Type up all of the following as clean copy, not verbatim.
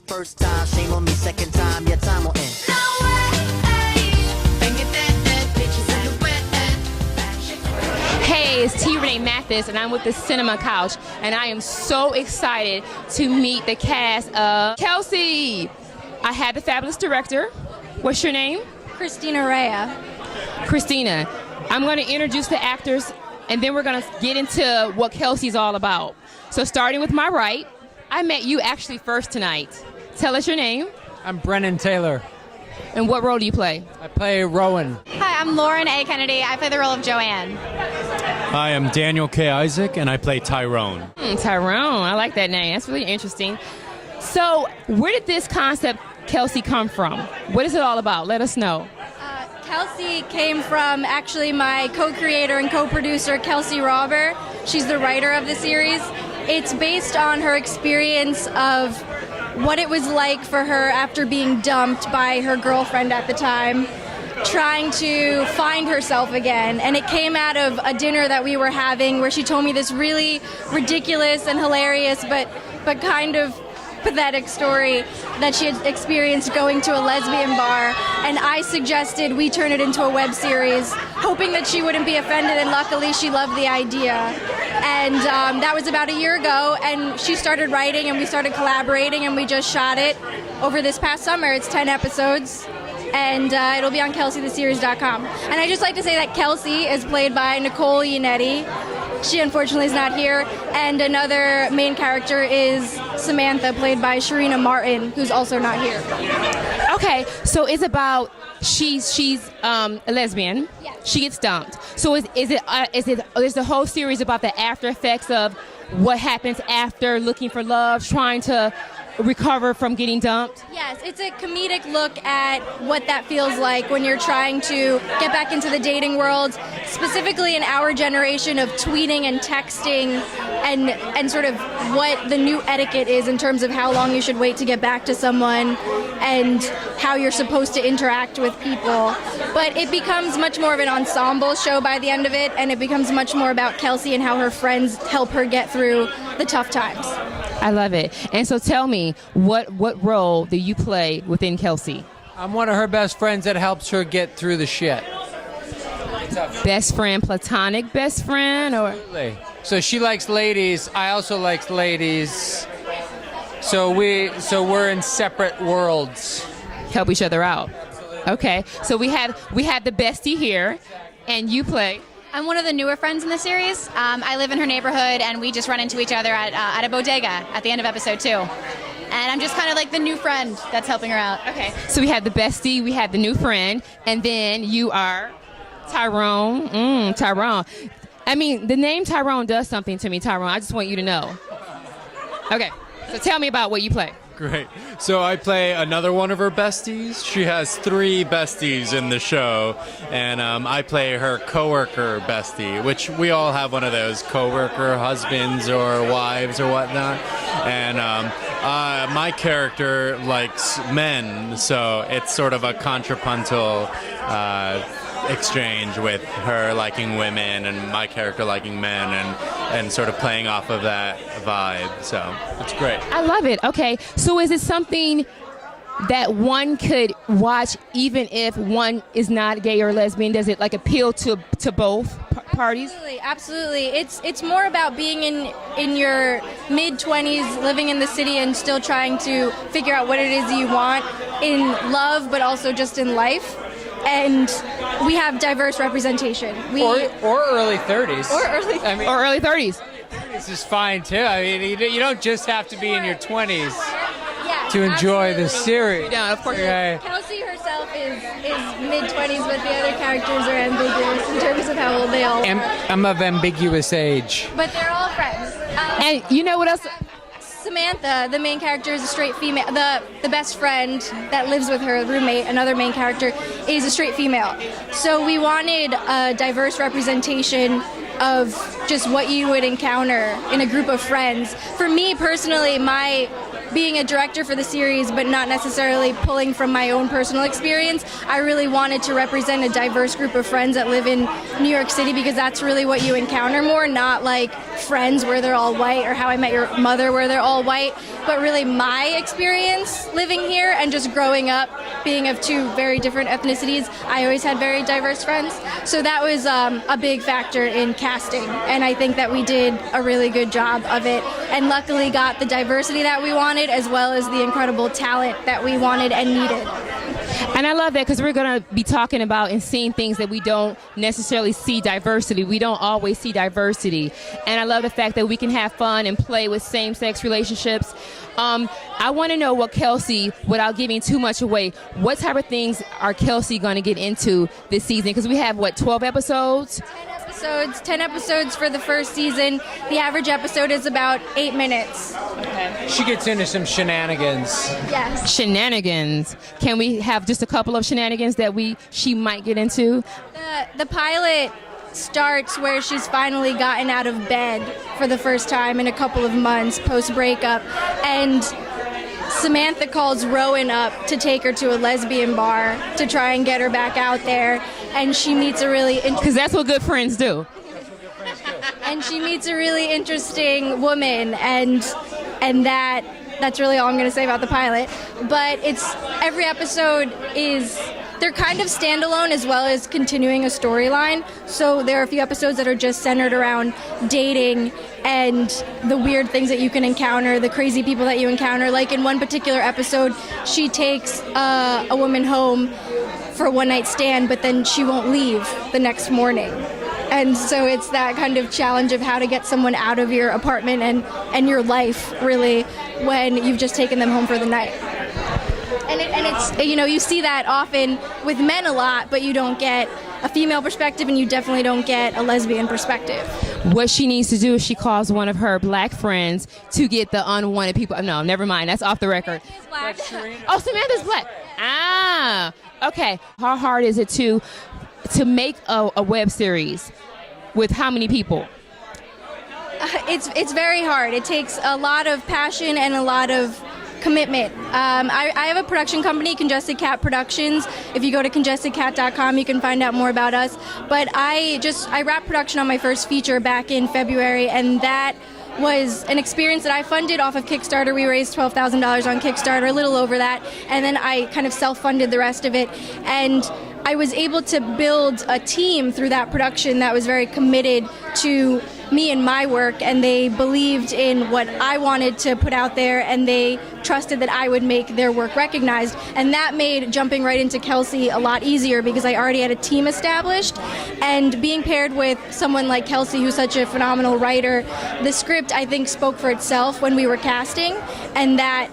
First time, shame on me. Second time, yeah, time will end. No way, bring it that bitches in the wet. Hey, it's T. Renee Mathis, and I'm with the Cinema Couch, and I am so excited to meet the cast of Kelsey. I had the fabulous director. What's your name? Christina Rea. Christina. I'm going to introduce the actors, and then we're going to get into what Kelsey's all about. So starting with my right, I met you actually first tonight. Tell us your name. I'm Brennan Taylor. And what role do you play? I play Rowan. Hi, I'm Lauren A. Kennedy. I play the role of Joanne. Hi, I'm Daniel K. Isaac, and I play Tyrone. Tyrone. I like that name. That's really interesting. So where did this concept, Kelsey, come from? What is it all about? Let us know. Kelsey came from actually my co-creator and co-producer, Kelsey Robber. She's the writer of the series. It's based on her experience of what it was like for her after being dumped by her girlfriend at the time, trying to find herself again. And it came out of a dinner that we were having where she told me this really ridiculous and hilarious but kind of pathetic story that she had experienced going to a lesbian bar, and I suggested we turn it into a web series, hoping that she wouldn't be offended, and luckily she loved the idea. And that was about a year ago, and she started writing and we started collaborating, and we just shot it over this past summer. It's 10 episodes, and it'll be on KelseyTheSeries.com. And I just like to say that Kelsey is played by Nicole Yannetti. She unfortunately is not here. And another main character is Samantha, played by Sharina Martin, who's also not here. Okay, so it's about she's a lesbian. Yes. She gets dumped. So is the whole series about the after effects of what happens after looking for love, trying to recover from getting dumped? Yes, it's a comedic look at what that feels like when you're trying to get back into the dating world, specifically in our generation of tweeting and texting and sort of what the new etiquette is in terms of how long you should wait to get back to someone and how you're supposed to interact with people. But it becomes much more of an ensemble show by the end of it, and it becomes much more about Kelsey and how her friends help her get through the tough times. I love it. And so tell me, what role do you play within Kelsey? I'm one of her best friends that helps her get through the shit. Best friend, platonic best friend, or? Absolutely. So she likes ladies. I also like ladies. So we're in separate worlds. Help each other out. Okay. So we had the bestie here, and you play. I'm one of the newer friends in the series. I live in her neighborhood, and we just run into each other at a bodega at the end of episode 2. And I'm just kind of like the new friend that's helping her out. Okay. So we had the bestie, we had the new friend, and then you are Tyrone. Tyrone. I mean, the name Tyrone does something to me, Tyrone. I just want you to know. Okay. So tell me about what you play. Great. So I play another one of her besties. She has 3 besties in the show, and I play her coworker bestie, which we all have one of those coworker husbands or wives or whatnot. And my character likes men, so it's sort of a contrapuntal exchange with her liking women and my character liking men, and sort of playing off of that vibe. So it's great. I love it. Okay. So is it something that one could watch even if one is not gay or lesbian? Does it like appeal to both parties? Absolutely. It's more about being in your mid-20s, living in the city and still trying to figure out what it is you want in love, but also just in life. And we have diverse representation. Or early 30s. Or early 30s. This is fine too. I mean, you don't just have to be in your 20s Yeah, to enjoy absolutely. the series. Yeah, of course. Okay. Kelsey herself is mid-20s, but the other characters are ambiguous in terms of how old they all are. I'm of ambiguous age. But they're all friends. And you know what else? Samantha, the main character, is a straight female. The best friend that lives with her roommate, another main character, is a straight female. So we wanted a diverse representation of just what you would encounter in a group of friends. For me personally, my being a director for the series, but not necessarily pulling from my own personal experience, I really wanted to represent a diverse group of friends that live in New York City, because that's really what you encounter more, not like Friends where they're all white or How I Met Your Mother where they're all white, but really my experience living here and just growing up being of two very different ethnicities. I always had very diverse friends, so that was a big factor in casting, and I think that we did a really good job of it, and luckily got the diversity that we wanted as well as the incredible talent that we wanted and needed. And I love that, because we're going to be talking about and seeing things that we don't necessarily see diversity. We don't always see diversity. And I love the fact that we can have fun and play with same-sex relationships. I want to know what Kelsey, without giving too much away, what type of things are Kelsey going to get into this season? Because we have, 12 episodes? 10 episodes for the first season. The average episode is about 8 minutes. She gets into some shenanigans. Yes. Shenanigans. Can we have just a couple of shenanigans that she might get into? The pilot starts where she's finally gotten out of bed for the first time in a couple of months post-breakup, and Samantha calls Rowan up to take her to a lesbian bar to try and get her back out there, and she meets a really because that's what good friends do. And she meets a really interesting woman, and that's really all I'm going to say about the pilot. But every episode they're kind of standalone as well as continuing a storyline. So there are a few episodes that are just centered around dating and the weird things that you can encounter, the crazy people that you encounter. Like in one particular episode, she takes a woman home for a one-night stand, but then she won't leave the next morning. And so it's that kind of challenge of how to get someone out of your apartment and your life, really, when you've just taken them home for the night. And it's, you see that often with men a lot, but you don't get a female perspective, and you definitely don't get a lesbian perspective. What she needs to do is she calls one of her black friends to get the unwanted people. No, never mind. That's off the record. Black. Oh, Samantha's black. Ah, okay. How hard is it to make a web series with how many people? It's very hard. It takes a lot of passion and a lot of commitment. I have a production company, Congested Cat Productions. If you go to congestedcat.com, you can find out more about us. But I wrapped production on my first feature back in February, and that was an experience that I funded off of Kickstarter. We raised $12,000 on Kickstarter, a little over that, and then I kind of self-funded the rest of it. And I was able to build a team through that production that was very committed to me and my work, and they believed in what I wanted to put out there, and they trusted that I would make their work recognized. And that made jumping right into Kelsey a lot easier, because I already had a team established, and being paired with someone like Kelsey, who's such a phenomenal writer, the script, I think, spoke for itself when we were casting, and that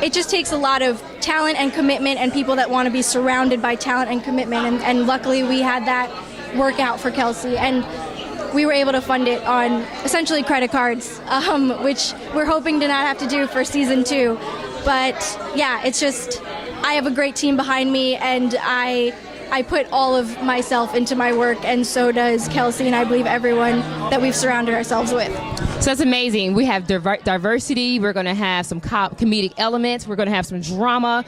it just takes a lot of talent and commitment and people that want to be surrounded by talent and commitment, and luckily we had that work out for Kelsey, and we were able to fund it on essentially credit cards, which we're hoping to not have to do for season 2. But yeah, it's just, I have a great team behind me, and I put all of myself into my work, and so does Kelsey, and I believe everyone that we've surrounded ourselves with. So that's amazing. We have diversity. We're going to have some comedic elements. We're going to have some drama.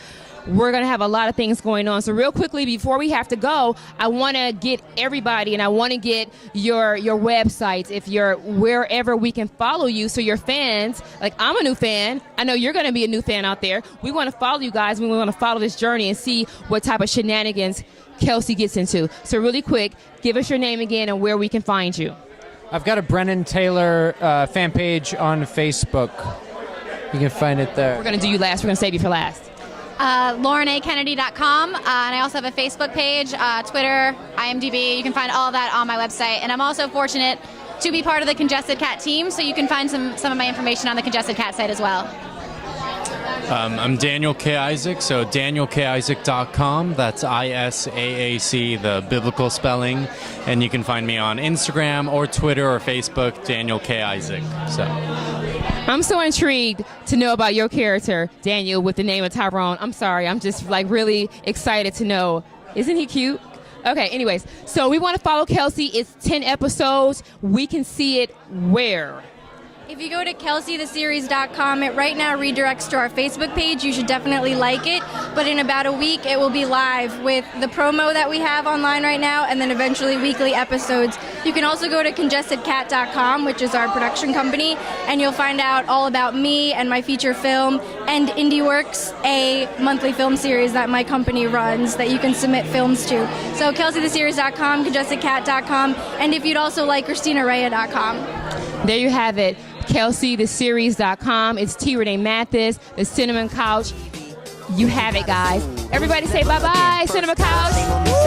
We're going to have a lot of things going on. So real quickly, before we have to go, I want to get everybody, and I want to get your websites, if you're wherever we can follow you, so your fans, like I'm a new fan, I know you're going to be a new fan out there. We want to follow you guys. We want to follow this journey and see what type of shenanigans Kelsey gets into. So really quick, give us your name again and where we can find you. I've got a Brennan Taylor fan page on Facebook. You can find it there. We're going to do you last. We're going to save you for last. LaurenAKennedy.com, and I also have a Facebook page, Twitter, IMDb. You can find all of that on my website. And I'm also fortunate to be part of the Congested Cat team, so you can find some of my information on the Congested Cat site as well. I'm Daniel K. Isaac, so danielkisaac.com. That's ISAAC, the biblical spelling. And you can find me on Instagram or Twitter or Facebook, Daniel K. Isaac. So I'm so intrigued to know about your character, Daniel, with the name of Tyrone. I'm sorry, I'm just really excited to know. Isn't he cute? Okay, anyways, so we want to follow Kelsey. It's 10 episodes. We can see it where? If you go to kelseytheseries.com, it right now redirects to our Facebook page. You should definitely like it. But in about a week, it will be live with the promo that we have online right now, and then eventually weekly episodes. You can also go to congestedcat.com, which is our production company, and you'll find out all about me and my feature film, and IndieWorks, a monthly film series that my company runs that you can submit films to. So kelseytheseries.com, congestedcat.com, and if you'd also like, ChristinaRhea.com. There you have it. KelseyTheSeries.com. It's T. Renee Mathis, the Cinnamon Couch. You have it, guys. Everybody say bye-bye, Cinnamon Couch.